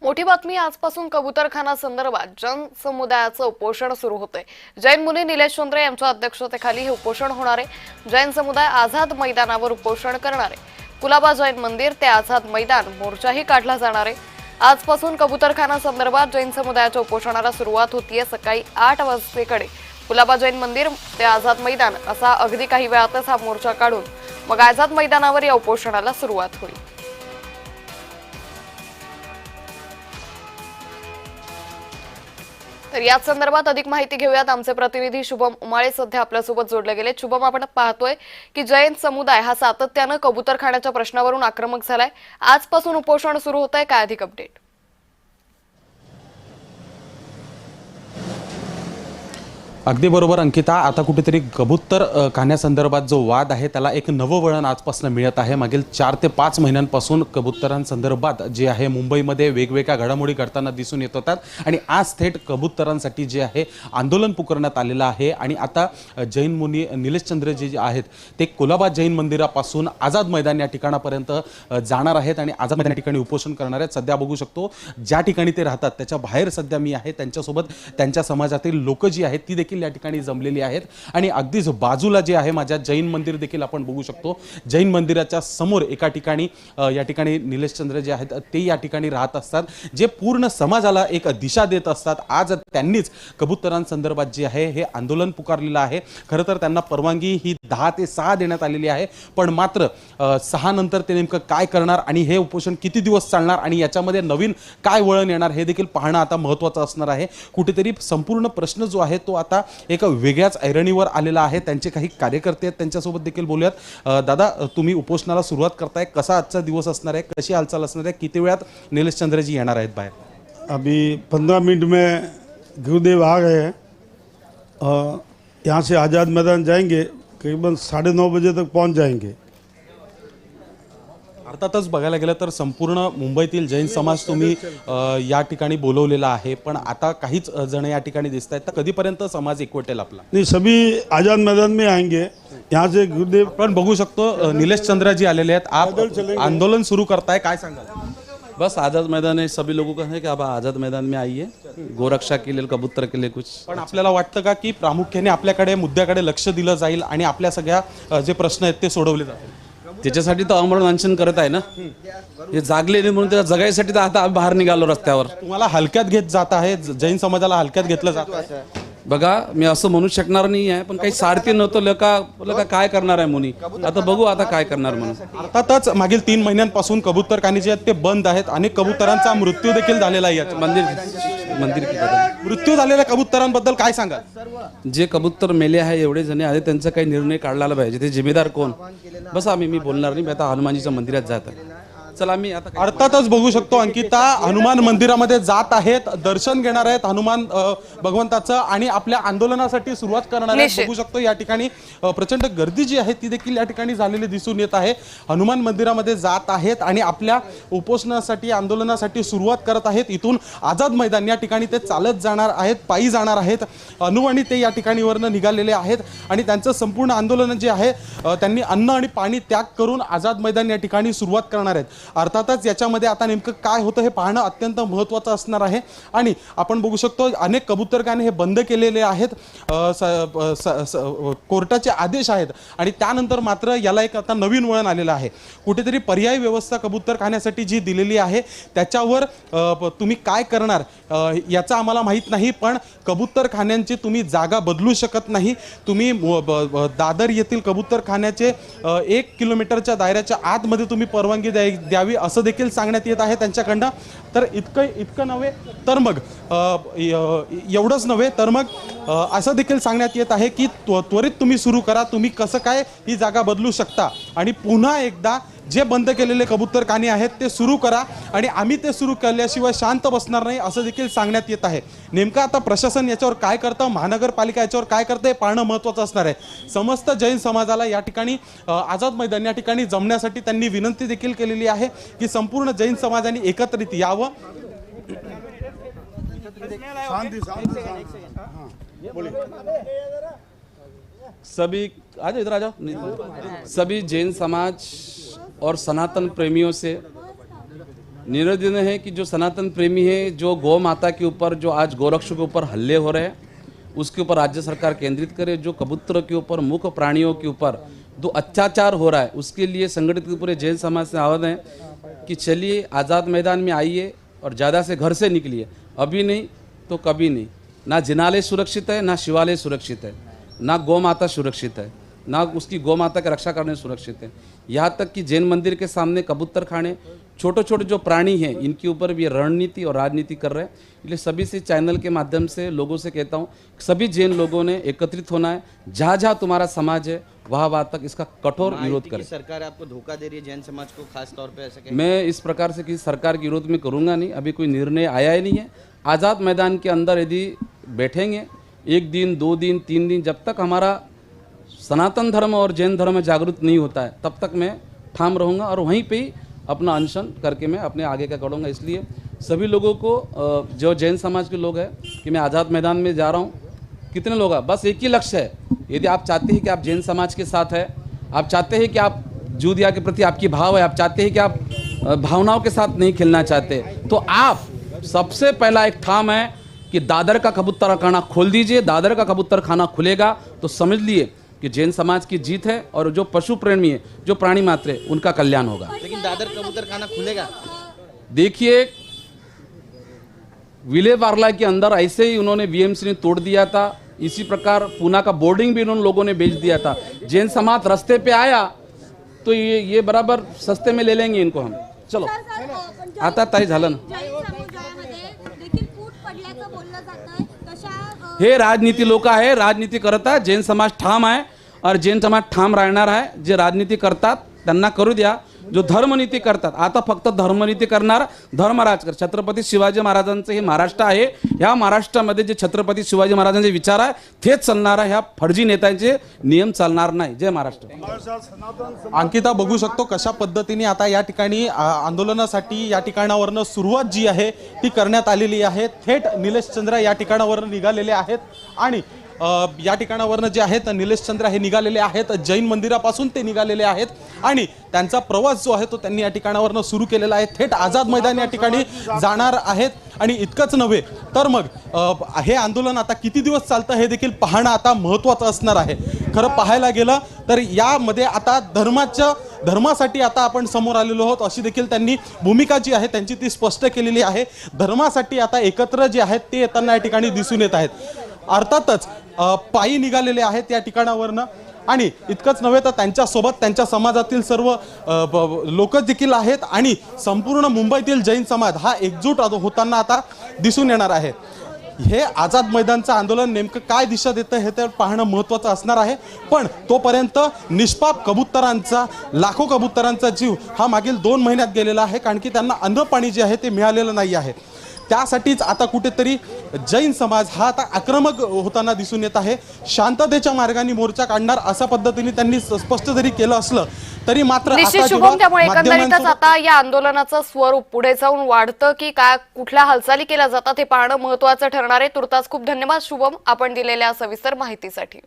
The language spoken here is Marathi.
मोठी बातमी आजपासून कबूतरखाना संदर्भात जैन समुदायाचं उपोषण सुरू होतंय। जैन मुनी निलेश चंद्र यांच्या अध्यक्षतेखाली हे उपोषण होणार आहे। जैन समुदाय आझाद मैदानावर उपोषण करणार आहे। कुलाबा जैन मंदिर ते आझाद मैदान मोर्चाही काढला जाणार आहे। आजपासून कबूतरखाना संदर्भात जैन समुदायाच्या उपोषणाला सुरुवात होतीये। सकाळी 8 वाजतेकडे कुलाबा जैन मंदिर ते आझाद मैदान असा अगदी काही वेळातच हा मोर्चा काढून मग आझाद मैदानावर या उपोषणाला सुरुवात होईल। तर याच संदर्भात अधिक माहिती घेऊयात। आमचे प्रतिनिधी शुभम उमाळे सध्या आपल्यासोबत जोडले गेले। शुभम, आपण पाहतोय की जैन समुदाय हा सातत्यानं कबूतरखान्याच्या प्रश्नावरून आक्रमक झालाय। आजपासून उपोषण सुरू होत आहे, काय अधिक अपडेट? अगदी बरोबर अंकिता, आता कुठेतरी कबूतर खाण्यासंदर्भात जो वाद आहे त्याला एक नवं वळण आजपासून मिळत आहे। मागील 4 ते 5 महिन्यांपासून कबूतरांसंदर्भात जे आहे मुंबईमध्ये वेगवेगळ्या घडामोडी घडताना दिसून येत होतात आणि आज थेट कबूतरांसाठी जे आहे आंदोलन पुकारण्यात आलेलं आहे। आणि आता जैन मुनी निलेश चंद्र जे आहेत ते कुलाबा जैन मंदिरापासून आझाद मैदान या ठिकाणापर्यंत जाणार आहेत आणि आझाद मैदान या ठिकाणी उपोषण करणार आहेत। सध्या बघू शकतो ज्या ठिकाणी ते राहतात त्याच्या बाहेर सध्या मी आहे, त्यांच्यासोबत त्यांच्या समाजातील लोक जी आहेत ती देखील या ठिकाणी जमलेली आहेत। आणि अगदीच बाजूला जे आहे माझ्या जैन मंदिर देखील आपण बघू शकतो। जैन मंदिराच्या समोर एका ठिकाणी या ठिकाणी निलेश चंद्र जे आहेत ते या ठिकाणी राहत असतात, जे पूर्ण समाजाला एक दिशा देत असतात। आज त्यांनीच कबूतरांसंदर्भात जे आहे हे आंदोलन पुकारलेलं आहे। खरं तर त्यांना परवानगी ही 10 ते 6 देण्यात आलेली आहे, पण मात्र 6 नंतर ते नेमकं काय करणार आणि हे उपोषण किती दिवस चालणार आणि याच्यामध्ये नवीन काय वळण येणार हे देखील पाहणं आता महत्त्वाचं असणार आहे। कुठेतरी संपूर्ण प्रश्न जो आहे तो आता एक वेगळ्याच ऐरणीवर आलेला आहे। त्यांचे काही कार्यकर्ते आहेत, त्यांच्यासोबत देखील बोलूयात। दादा, तुम्ही उपोषणाला सुरुवात करताय, कसा आजचा दिवस असणार आहे, कशी हालचाल असणार आहे, किती वेळात निलेश चंद्रजी येणार आहेत बाहेर? अभी 15 मिनट में गुरुदेव आ गए हैं। यहाँ से आज़ाद मैदान जाएंगे, करीबन 9:30 बजे तक पहुँच जाएंगे। अर्थातच बघायला गेलं तर संपूर्ण मुंबईतील जैन समाज तुम्ही या ठिकाणी बोलवलेला आहे, पण आता काहीच जण या ठिकाणी दिसत आहेत। तर कधीपर्यंत समाज एकवटेल आपला? नहीं, सभी आज़ाद मैदान में आएंगे। यहाँ से गुरुदेव पण बघू शकतो निलेश चंद्रजी आलेले आहेत। आप आंदोलन सुरू करताय, काय सांगाल? बस आज़ाद मैदान है, सभी लोगों का है कि आप आज़ाद मैदान में आइए, गोरक्षा के लिए, कबूतर के लिए कुछ। पण आपल्याला वाटतं का की प्रामुख्याने आपल्याकडे मुद्द्याकडे लक्ष दिलं जाईल आणि आपल्या सगळ्या जे प्रश्न आहेत ते सोडवले जातील? त्याच्यासाठी तर आमरण अनशन करत आहे ना, हे जागले नाही म्हणून त्याला जगायसाठी तर आता बाहेर निघालो रस्त्यावर। तुम्हाला हलक्यात घेत जात आहे, जैन समाजाला हलक्यात घेतलं जात आहे। बघा, मी असं म्हणू शकणार नाही आहे, पण काही सारथी नव्हतं लका काय करणार आहे मुनी, आता बघू आता काय करणार म्हणून। अर्थातच मागील 3 महिन्यांपासून कबूतरखाने जे आहेत ते बंद आहेत। अनेक कबुतरांचा मृत्यू देखील झालेला आहे। याच्या मंदिर की बदल मृत्यू झालेल्या कबुतरांबद्दल काय सांगाल? जे कबूतर मेले आहे एवढे जण आहे, त्यांचा काही निर्णय काढला पाहिजे, ते जिम्मेदार कोण? बस मी बोलणार नाही, मी आता हनुमानजीच्या मंदिरात जात आहे। चला मी आता अर्थातच बघू शकतो अंकिता, हनुमान मंदिरामध्ये जात आहेत, दर्शन घेणार आहेत हनुमान भगवंताचं आणि आपल्या आंदोलनासाठी सुरुवात करणार आहेत। बघू शकतो या ठिकाणी प्रचंड गर्दी जी आहे ती देखील या ठिकाणी झालेली दिसून येत आहे। हनुमान मंदिरामध्ये जात आहेत आणि आपल्या उपोषणासाठी आंदोलनासाठी सुरुवात करत आहेत। इथून आझाद मैदान या ठिकाणी ते चालत जाणार आहेत, पायी जाणार आहेत। अनुवाणी ते या ठिकाणी वरनं निघालेले आहेत आणि त्यांचं संपूर्ण आंदोलन जे आहे त्यांनी अन्न आणि पाणी त्याग करून आझाद मैदान या ठिकाणी सुरुवात करणार आहेत। अर्थातच याच्यामध्ये आता नेमकं काय होतं हे पाहणं अत्यंत महत्त्वाचं असणार आहे। आणि आपण बघू शकतो अनेक कबूतरखाने हे बंद केलेले आहेत, कोर्टाचे आदेश आहेत आणि त्यानंतर मात्र याला एक आता नवीन वळण आलेलं आहे। कुठेतरी पर्यायी व्यवस्था कबूतरखान्यासाठी जी दिलेली आहे त्याच्यावर तुम्ही काय करणार याचं आम्हाला माहीत नाही, पण कबूतरखान्यांची तुम्ही जागा बदलू शकत नाही। तुम्ही दादर येथील कबूतरखान्याचे 1 किलोमीटरच्या दायऱ्याच्या आतमध्ये तुम्ही परवानगी द्यावी असं देखील सांगण्यात येत आहे त्यांच्याकडनं। तर इतकं नव्हे तर मग एवढंच नव्हे तर मग असं देखील सांगण्यात येत आहे की त्वरित तुम्ही सुरू करा, तुम्ही कसं काय ही जागा बदलू शकता आणि पुन्हा एकदा जे बंद केलेले कबूतरखाने आहेत ते सुरू करा आणि आम्ही ते सुरू केल्याशिवाय शांत बसणार नाही असं देखील सांगण्यात येत आहे। नेमकं आता प्रशासन याच्यावर काय करतं, महानगरपालिका याच्यावर काय करते हे पाहणं महत्त्वाचं असणार आहे। समस्त जैन समाजाला या ठिकाणी आझाद मैदान या ठिकाणी जमण्यासाठी त्यांनी विनंती देखील केलेली आहे की संपूर्ण जैन समाजाने एकत्रित यावं। सभी आ जाओ, इधर आ जाओ। सभी जैन समाज और सनातन प्रेमियों से निवेदन है कि जो सनातन प्रेमी है, जो गौ माता के ऊपर, जो आज गोरक्षों के ऊपर हल्ले हो रहे हैं, उसके ऊपर राज्य सरकार केंद्रित करे। जो कबूतरों के ऊपर, मूक प्राणियों के ऊपर जो अत्याचार हो रहा है, उसके लिए संगठित पूरे जैन समाज से आह्वान है कि चलिए आज़ाद मैदान में आइए और ज़्यादा से घर से निकलिए। अभी नहीं तो कभी नहीं। ना जिनालय सुरक्षित है, ना शिवालय सुरक्षित है, ना गौ माता सुरक्षित है, ना उसकी गौ माता की रक्षा करने सुरक्षित है। यहाँ तक कि जैन मंदिर के सामने कबूतर खाने, छोटे छोटे जो प्राणी हैं, इनके ऊपर भी रणनीति और राजनीति कर रहे हैं। इसलिए सभी से चैनल के माध्यम से लोगों से कहता हूँ, सभी जैन लोगों ने एकत्रित होना है। जहाँ जहाँ तुम्हारा समाज है, वहाँ वहाँ तक इसका कठोर विरोध करें। सरकार आपको धोखा दे रही है जैन समाज को, खास तौर पे ऐसा कहें? मैं इस प्रकार से किसी सरकार के विरोध में करूँगा नहीं। अभी कोई निर्णय आया ही नहीं है। आज़ाद मैदान के अंदर यदि बैठेंगे 1 दिन, 2 दिन, 3 दिन, जब तक हमारा सनातन धर्म और जैन धर्म जागरूक नहीं होता है, तब तक मैं ठाम रहूँगा और वहीं पे ही अपना अनशन करके मैं अपने आगे का करूँगा। इसलिए सभी लोगों को, जो जैन समाज के लोग हैं, कि मैं आज़ाद मैदान में जा रहा हूँ। कितने लोग हैं? बस एक ही लक्ष्य है। यदि आप चाहते हैं कि आप जैन समाज के साथ है, आप चाहते हैं कि आप जूदिया के प्रति आपकी भाव है, आप चाहते हैं कि आप भावनाओं के साथ नहीं खेलना चाहते, तो आप सबसे पहला एक ठाम है कि दादर का कबूतर खाना खोल दीजिए। दादर का कबूतर खाना खुलेगा तो समझ लिए कि जैन समाज की जीत है और जो पशु प्रेमी है, जो प्राणी मात्र है, उनका कल्याण होगा। लेकिन दादर कबूतर खाना खुलेगा? देखिए, विले पार्ला के अंदर ऐसे ही उन्होंने बीएमसी ने तोड़ दिया था। इसी प्रकार पूना का बोर्डिंग भी उन्होंने लोगों ने बेच दिया था। जैन समाज रास्ते पे आया तो ये बराबर सस्ते में ले लेंगे इनको हम। चलो आता ताई झालं ना। हे राजनीती लोक आहे, राजनीती करत आहे। जैन समाज ठाम आहे और जैन समाज ठाम राहणार आहे। जे राजनीती करतात त्यांना करू द्या, जो धर्मनीती करतात, आता फक्त धर्मनीती करणार धर्मराज कर। छत्रपती शिवाजी महाराजांचं हे महाराष्ट्र आहे। ह्या महाराष्ट्रामध्ये जे छत्रपती शिवाजी महाराजांचे विचार आहे तेच चालणार आहे। ह्या फर्जी नेत्यांचे नियम चालणार नाही। जय महाराष्ट्र। अंकिता, बघू शकतो कशा पद्धतीने आता या ठिकाणी आंदोलनासाठी या ठिकाणावरनं सुरुवात जी आहे ती करण्यात आलेली आहे। थेट निलेश चंद्र या ठिकाणावरून निघालेले आहेत आणि या ठिकाणावरनं जे आहेत निलेश चंद्र हे निघालेले आहेत, जैन मंदिरापासून ते निघालेले आहेत आणि त्यांचा प्रवास जो आहे तो त्यांनी या ठिकाणावरनं सुरू केलेला आहे। थेट आझाद मैदान या ठिकाणी जाणार आहेत आणि इतकंच नव्हे तर मग हे आंदोलन आता किती दिवस चालतं हे देखील पाहणं आता महत्त्वाचं असणार आहे। खरं पाहायला गेलं तर यामध्ये आता धर्मासाठी आता आपण समोर आलेलो आहोत अशी देखील त्यांनी भूमिका जी आहे त्यांची ती स्पष्ट केलेली आहे। धर्मासाठी आता एकत्र जे आहेत ते येताना या ठिकाणी दिसून येत आहेत। अर्थातच पायी निघालेले आहेत या ठिकाणावरनं आणि इतकंच नव्हे तर त्यांच्यासोबत त्यांच्या समाजातील सर्व लोक देखील आहेत आणि संपूर्ण मुंबईतील जैन समाज हा एकजूट होताना आता दिसून येणार आहे। हे आझाद मैदानचं आंदोलन नेमकं काय दिशा देतं हे तर पाहणं महत्त्वाचं असणार आहे। पण तोपर्यंत निष्पाप कबुतरांचा, लाखो कबुतरांचा जीव हा मागील 2 महिन्यात गेलेला आहे, कारण की त्यांना अन्न पाणी जे आहे ते मिळालेलं नाही आहे। त्यासाठीच आता कुठेतरी जैन समाज हा आता आक्रमक होताना दिसून येत आहे। शांततेच्या मार्गाने मोर्चा काढणार अशा पद्धतीने त्यांनी स्पष्ट जरी केलं असलं तरी मात्र निश्चित शुभम, त्यामुळे एकंदरीतच आता या आंदोलनाचं स्वरूप पुढे जाऊन वाढतं की काय, कुठल्या हालचाली केल्या जातात हे पाहणं महत्त्वाचं ठरणार आहे। तुर्तास खूप धन्यवाद शुभम, आपण दिलेल्या सविस्तर माहितीसाठी।